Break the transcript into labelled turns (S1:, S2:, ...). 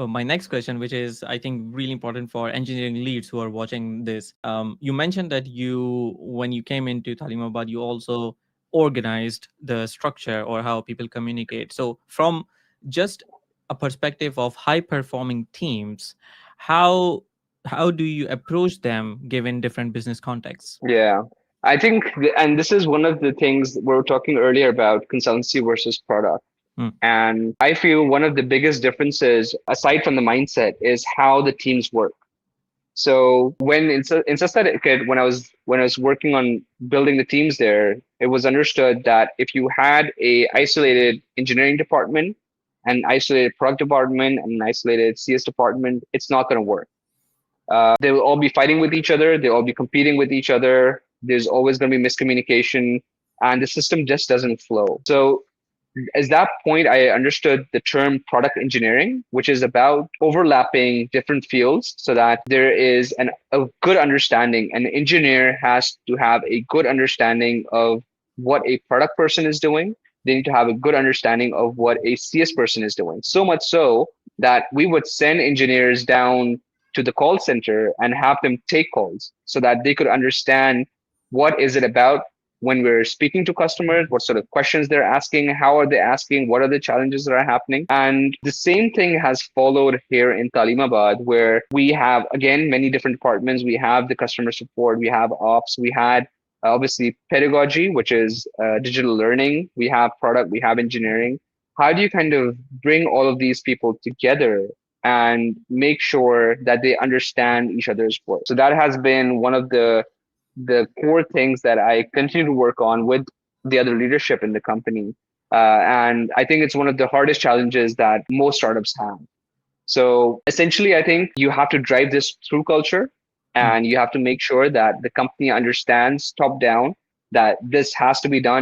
S1: my next question, which is, I think, really important for engineering leads who are watching this. You mentioned that when you came into Talimabad, you also organized the structure or how people communicate. So, from just a perspective of high performing teams, how how do you approach them given different business contexts?
S2: Yeah. I think, and this is one of the things we were talking earlier about consultancy versus product.
S1: Hmm.
S2: And I feel one of the biggest differences, aside from the mindset, is how the teams work. So when in Sastadet, when I was working on building the teams there, it was understood that if you had a isolated engineering department, an isolated product department, and an isolated CS department, it's not going to work. They will all be fighting with each other. They'll all be competing with each other. There's always going to be miscommunication, and the system just doesn't flow. So at that point, I understood the term product engineering, which is about overlapping different fields so that there is a good understanding. An engineer has to have a good understanding of what a product person is doing. They need to have a good understanding of what a CS person is doing. So much so that we would send engineers down to the call center and have them take calls so that they could understand what is it about when we're speaking to customers, what sort of questions they're asking, how are they asking, what are the challenges that are happening. And the same thing has followed here in Talimabad, where we have, again, many different departments. We have the customer support, we have ops, we had obviously pedagogy, which is digital learning, we have product, we have engineering. How do you kind of bring all of these people together and make sure that they understand each other's work? So that has been one of the core things that I continue to work on with the other leadership in the company. And I think it's one of the hardest challenges that most startups have. So essentially, I think you have to drive this through culture
S1: Hmm.
S2: and you have to make sure that the company understands top down that this has to be done.